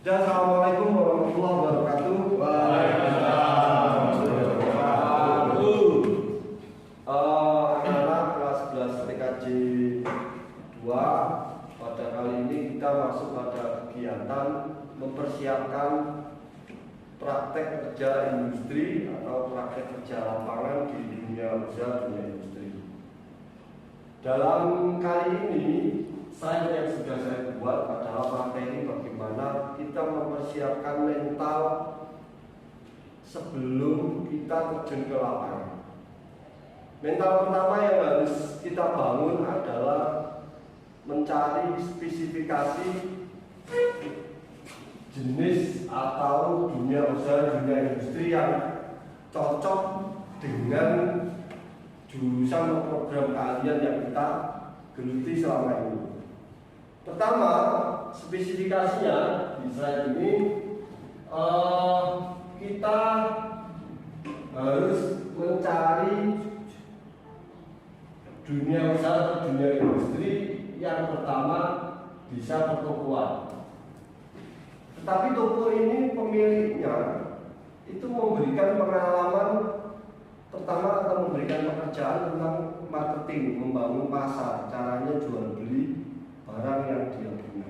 Ya, assalamualaikum warahmatullahi wabarakatuh. Waalaikumsalam warahmatullahi wabarakatuh. Anak-anak kelas 11 TKJ 2, pada kali ini kita masuk pada kegiatan mempersiapkan praktek kerja industri atau praktek kerja lapangan di dunia usaha dunia industri. Dalam kali ini yang sudah saya buat adalah materi bagaimana kita mempersiapkan mental sebelum kita terjun ke lapangan. Mental pertama yang harus kita bangun adalah mencari spesifikasi jenis atau dunia usaha dunia industri yang cocok dengan jurusan program kalian yang kita geluti selama ini. Pertama, spesifikasinya di slide ini kita harus mencari dunia usaha atau dunia industri yang pertama bisa pertokoan. Tetapi toko ini pemiliknya itu memberikan pengalaman pertama atau memberikan pekerjaan tentang marketing, membangun pasar, caranya jual beli barang yang dia punya.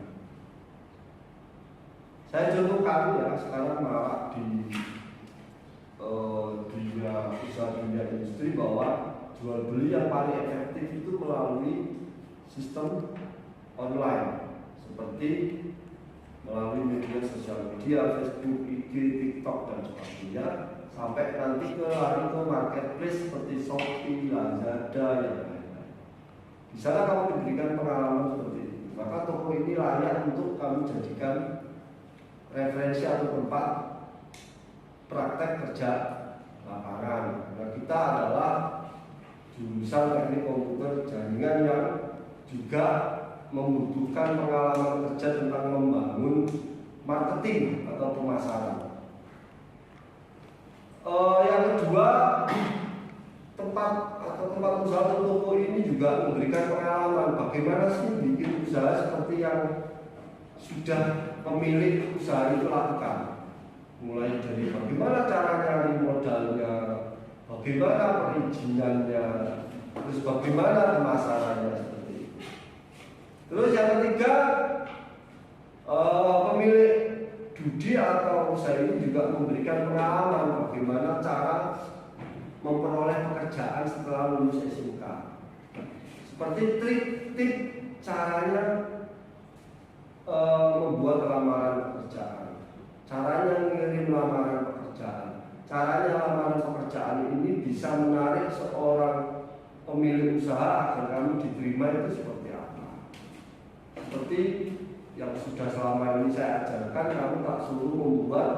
Saya contohkan ya, sekarang marak di dunia usaha dunia industri bahwa jual beli yang paling efektif itu melalui sistem online seperti melalui media sosial media, Facebook, IG, TikTok dan sebagainya, sampai nanti lari ke marketplace seperti Shopee, Lazada yang lain-lain. Di sana kamu diberikan pengalaman seperti itu. Maka toko ini layak untuk kamu jadikan referensi atau tempat praktek kerja lapangan. Nah, kita adalah jurusan teknik komputer jaringan yang juga membutuhkan pengalaman kerja tentang membangun marketing atau pemasaran. Yang kedua, tempat usaha atau toko ini juga memberikan pengalaman bagaimana sih bikin usaha seperti yang sudah pemilik usaha itu lakukan. Mulai dari bagaimana cara nyari modalnya, bagaimana perizinannya, terus bagaimana pemasarannya seperti itu. Terus yang ketiga, pemilik judi atau usaha ini juga memberikan pengalaman bagaimana cara memperoleh pekerjaan setelah lulus SMK. Seperti trik-trik caranya membuat lamaran pekerjaan, caranya mengirim lamaran pekerjaan, caranya lamaran pekerjaan ini bisa menarik seorang pemilik usaha agar kamu diterima itu seperti apa. Seperti yang sudah selama ini saya ajarkan, kamu tak suruh membuat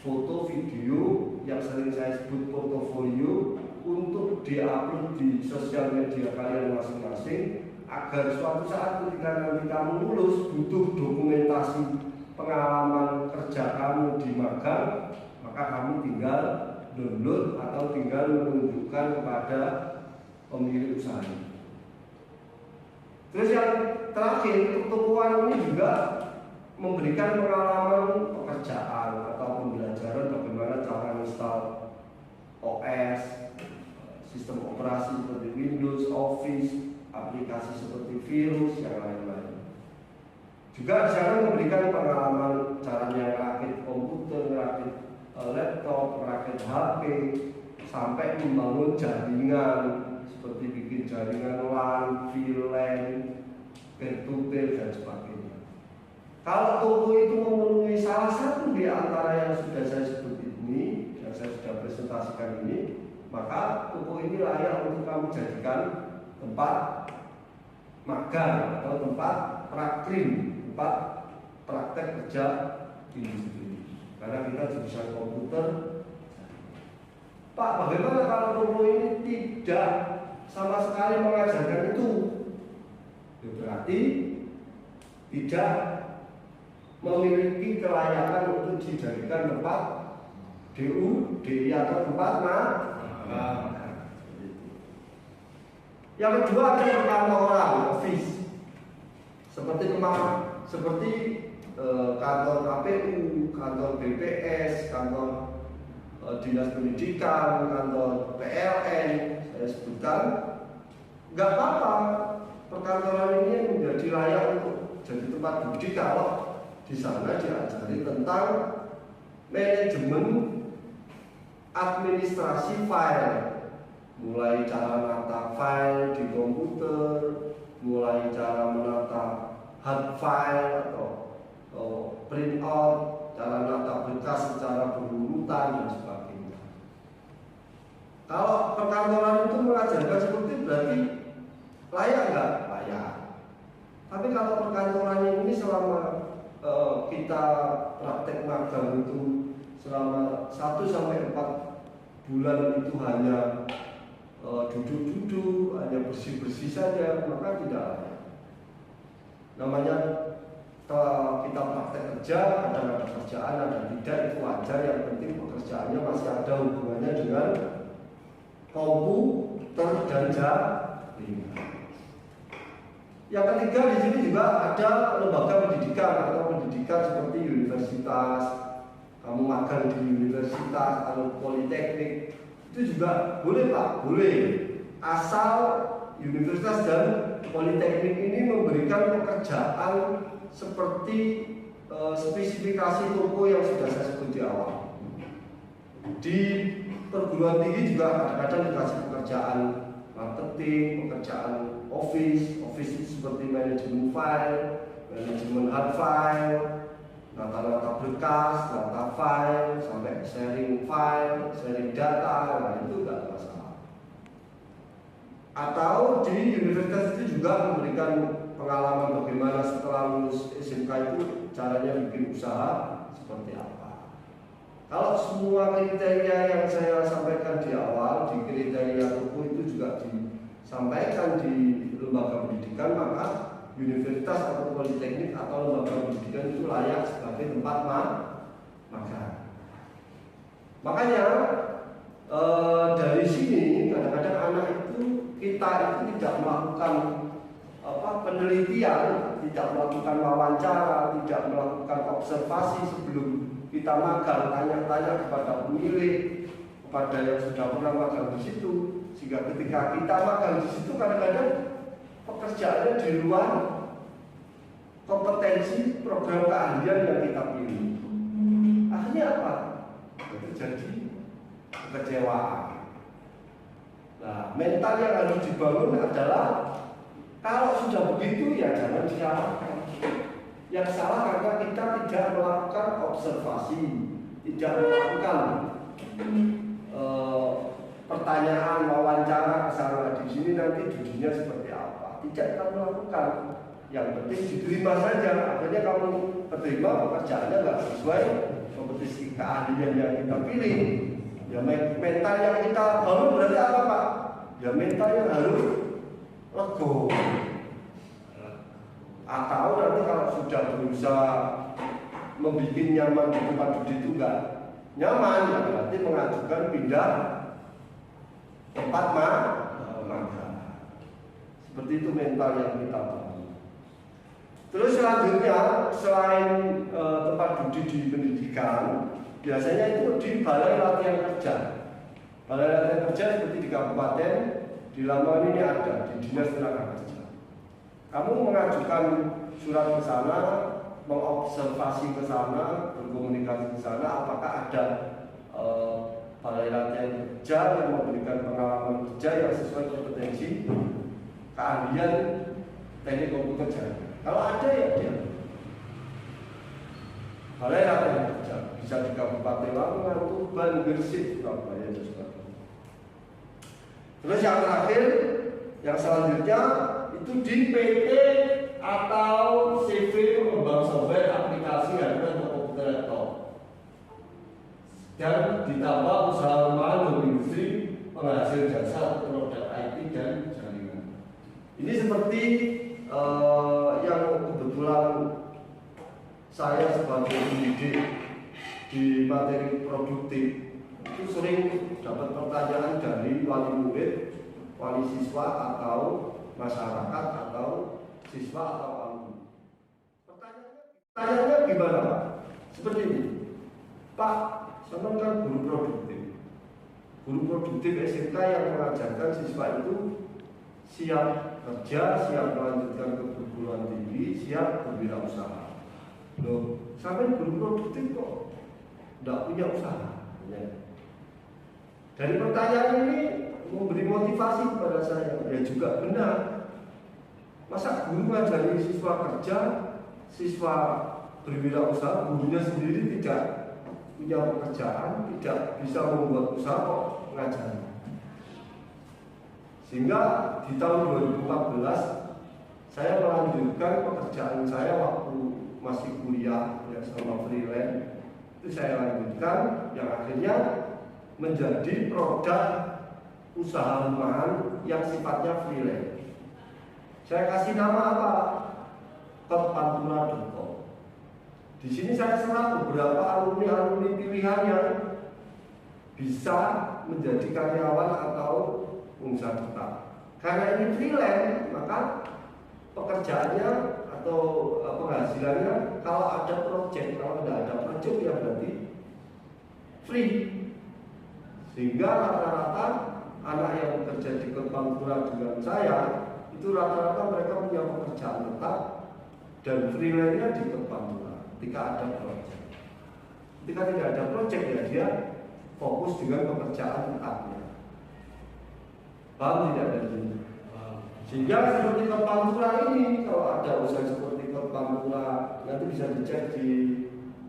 foto video yang sering saya sebut portofolio untuk diupload di sosial media kalian masing-masing, agar suatu saat ketika nanti kamu lulus butuh dokumentasi pengalaman kerja kamu di magang, maka kamu tinggal download atau tinggal menunjukkan kepada pemilik usaha. Terus yang terakhir, pertokoan ini juga memberikan pengalaman pekerjaan atau pembelajaran bagaimana cara install OS, sistem operasi seperti Windows, Office, aplikasi seperti virus, yang lain-lain. Juga di sana memberikan pengalaman caranya rakit komputer, rakit laptop, rakit HP, sampai membangun jaringan seperti bikin jaringan LAN, VLAN, peer-to-peer dan sebagainya. Kalau toko itu memenuhi salah satu di antara yang sudah saya sebut ini, yang saya sudah presentasikan ini, maka toko ini layak untuk kamu jadikan tempat magang atau tempat prakrim, tempat praktek kerja industri. Karena kita jurusan komputer. Pak, bagaimana kalau toko ini tidak sama sekali mengajarkan itu? Berarti tidak memiliki kelayakan untuk dijadikan tempat DU, DI atau tempat magang. Yang kedua adalah kantoran, office. Seperti kantor KPU, kantor BPS, kantor dinas pendidikan, kantor PLN, saya sebutkan, nggak apa-apa perkantoran ini menjadi layak untuk jadi tempat budi kalau di sana diajari tentang manajemen administrasi file, mulai cara menata file di komputer, mulai cara menata hard file atau print out, cara menata berkas secara berurutan dan sebagainya. Kalau perkantoran itu mengajarkan seperti berarti layak nggak? Layak. Tapi kalau perkantorannya ini selama kita praktek magang itu selama 1-4 bulan itu hanya duduk-duduk, hanya bersih-bersih saja, maka tidak layak. Namanya kita praktek kerja, ada kerjaan, ada tidak, itu wajar. Yang penting pekerjaannya masih ada hubungannya dengan komputer dan jaringan. Yang ketiga di sini juga ada lembaga pendidikan atau pendidikan seperti universitas. Kamu magang di universitas atau politeknik itu juga boleh Pak, boleh. Asal universitas dan politeknik ini memberikan pekerjaan seperti spesifikasi toko yang sudah saya sebut di awal. Di perguruan tinggi juga kadang-kadang dikasih pekerjaan marketing, pekerjaan office itu seperti manajemen file, manajemen hard file, nata-nata berkas, nata file, sampai sharing file, sharing data, nah itu enggak masalah. Atau di universitas itu juga memberikan pengalaman bagaimana setelah lulus SMK itu caranya bikin usaha seperti apa. Kalau semua kriteria yang saya sampaikan di awal, di kriteria toko itu juga disampaikan di lembaga pendidikan, maka universitas atau politeknik atau lembaga pendidikan itu layak sebagai tempat magang. Makanya dari sini kadang-kadang anak itu kita itu tidak melakukan penelitian, tidak melakukan wawancara, tidak melakukan observasi sebelum kita magang, tanya-tanya kepada pemilik, kepada yang sudah pernah magang di situ, sehingga ketika kita magang di situ kadang-kadang pekerjaannya di luar kompetensi program keahlian yang kita pilih. Akhirnya apa? Terjadi kekecewaan. Nah, mental yang harus dibangun adalah kalau sudah begitu ya jangan disalahkan. Yang salah karena kita tidak melakukan observasi, tidak melakukan pertanyaan, wawancara kesana di sini nanti dudunya seperti apa. Tidak kita melakukan. Yang penting diterima saja. Akhirnya kamu terima pekerjaannya nggak sesuai kompetisi keahlian yang kita pilih. Ya mental yang kita bangun berarti apa Pak? Ya mental yang harus lego. Atau nanti kalau sudah berusaha membuat nyaman di tempat duduk itu enggak nyaman, ya berarti mengajukan pindah tempat magang. Seperti itu mental yang kita bangun. Terus selanjutnya selain tempat duduk di pendidikan, biasanya itu di balai latihan kerja. Balai latihan kerja seperti di kabupaten, di Lamongan ini ada, di Dinas Tenaga Kerja. Kamu mengajukan surat ke sana, mengobservasi ke sana, berkomunikasi ke sana, apakah ada balai latihan kerja yang memberikan pengalaman kerja yang sesuai kompetensi keahlian teknik komputer jaringan. Kalau ada ya dia. Balai latihan kerja bisa di Kabupaten Lamongan, Tuban, Gresik, Surabaya dan sebagainya. Terus yang terakhir, yang selanjutnya itu di PT atau CV pengembang software aplikasi hardware atau komputer laptop, dan ditambah usaha rumahan dan industri penghasil jasa produk IT dan jaringan. Ini seperti yang kebetulan saya sebagai pendidik di materi produktif itu sering dapat pertanyaan dari wali murid, wali siswa atau masyarakat atau siswa atau Tanyanya gimana Pak? Seperti ini, Pak, saya kan guru produktif. Guru produktif SMK yang mengajarkan siswa itu siap kerja, siap melanjutkan ke perguruan tinggi, siap berwirausaha. Loh, sampai guru produktif kok tidak punya usaha? Ya. Dari pertanyaan ini memberi motivasi kepada saya. Ya juga benar. Masa guru ngajari siswa kerja, siswa berwirausaha, gurunya sendiri tidak punya pekerjaan, tidak bisa membuat usaha kok ngajari. Sehingga di tahun 2014 saya melanjutkan pekerjaan saya waktu masih kuliah ya, sama freelance. Itu saya lanjutkan yang akhirnya menjadi produk usaha rumahan yang sifatnya freelance. Saya kasih nama apa? Pantura.com. Di sini saya serap beberapa alumni pilihan yang bisa menjadi karyawan atau pengusaha tetap. Karena ini freelance, maka pekerjaannya atau penghasilannya kalau ada project, kalau tidak ada project ya berarti free. Sehingga rata-rata anak yang bekerja di Pantura dengan saya itu rata-rata mereka punya pekerjaan tetap dan freelance-nya di Pantura. Ketika ada project, ketika tidak ada project ya dia fokus dengan pekerjaan tetapnya. Paham tidak dari sini? Sehingga seperti Pantura ini, kalau ada usaha seperti Pantura, nanti bisa dicek di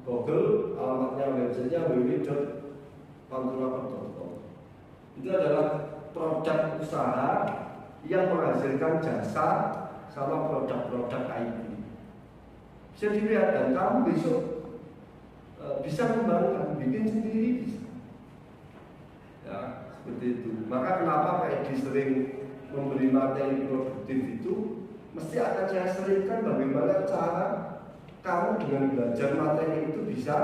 Google, alamatnya websitenya www.pantura.com. Itu adalah produk usaha yang menghasilkan jasa sama produk-produk IT. Bisa dilihat dan kamu besok bisa mengembangkan, bikin sendiri bisa. Ya, seperti itu. Maka kenapa Pak Edi sering memberi materi produktif itu, mesti akan saya seringkan bagaimana cara kamu dengan belajar materi itu bisa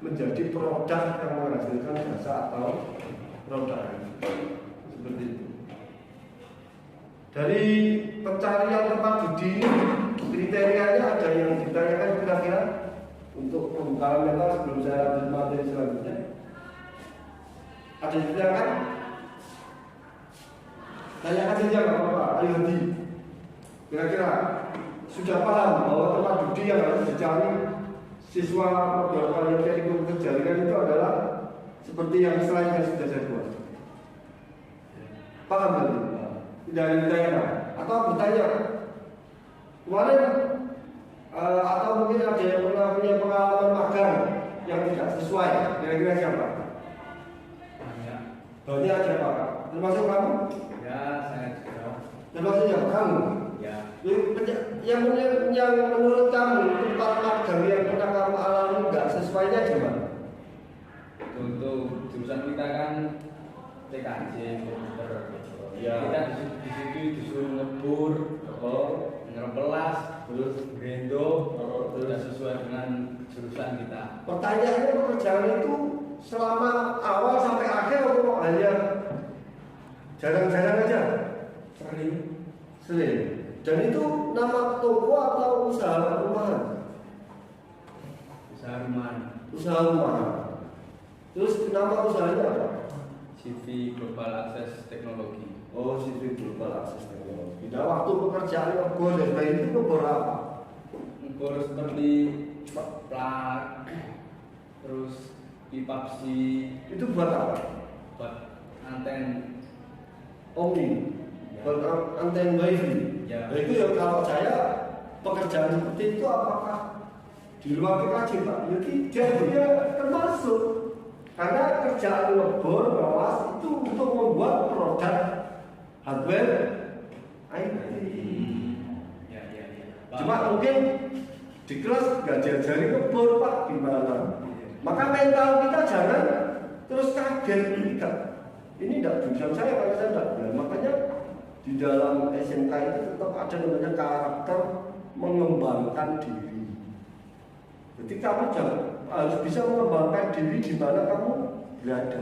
menjadi produk yang menghasilkan jasa atau produk seperti itu. Dari pencarian tempat judi kriterianya ada yang ditanyakan kira-kira untuk pembukaan mental sebelum saya lanjut materi selanjutnya. Ada yang ditanyakan? Tanyakan saja nggak apa-apa. Ayo Hadi, kira-kira sudah paham bahwa tempat judi yang harus dicari siswa beberapa yang ikut jaringan itu adalah seperti yang slide yang sudah saya buat. Paham berarti? Tidak ada ditanyakan atau bertanya kemarin atau mungkin ada yang pernah punya pengalaman magang yang tidak sesuai, kira-kira siapa? Banyak aja Pak, termasuk kamu? Ya, saya juga. Termasuk siapa? Kamu? Ya. Yang menurut kamu tempat magang yang pernah kamu alami nggak sesuainya gimana? Untuk jurusan kita kan TKJ komputer. Ya. Kita di situ disuruh ngebur, ngerepelas, terus grendo, tidak sesuai dengan jurusan kita. Pertanyaannya pekerjaan itu selama awal sampai akhir atau hanya jarang-jarang aja? Sering. Dan itu nama toko atau usaha rumahan? Usaha rumahan. Usaha rumahan. Terus nama usahanya apa? CV Global Access Teknologi. Oh, CV Global Access Teknologi. Nah, waktu pekerjaan ngebor dan lain itu ngebor apa? Ngebor seperti plat, terus pipa besi. Itu buat apa? Buat anten Omni. Ya. Buat anten wifi. Ya. Nah, itu ya kalau saya pekerjaan seperti itu apakah di luar PKJ Pak? Ya tidak, dia termasuk. Karena kerjaan ngebor, ngawas itu untuk membuat produk hardware IT. Ya. Cuma mungkin di kelas nggak diajari ngebor Pak, gimana? Maka mental kita jangan terus kaget ini tidak jurusan saya karena saya tidak belajar. Makanya di dalam SMK itu tetap ada namanya karakter mengembangkan diri. Jadi kamu harus bisa mengembangkan diri di mana kamu berada.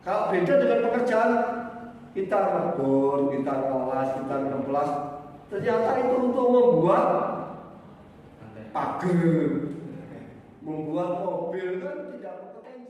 Kalau beda dengan pekerjaan kita ngebor, kita ngelas, kita ngepelas, ternyata itu untuk membuat pagar. Membuat mobil kan tidak kompetensi.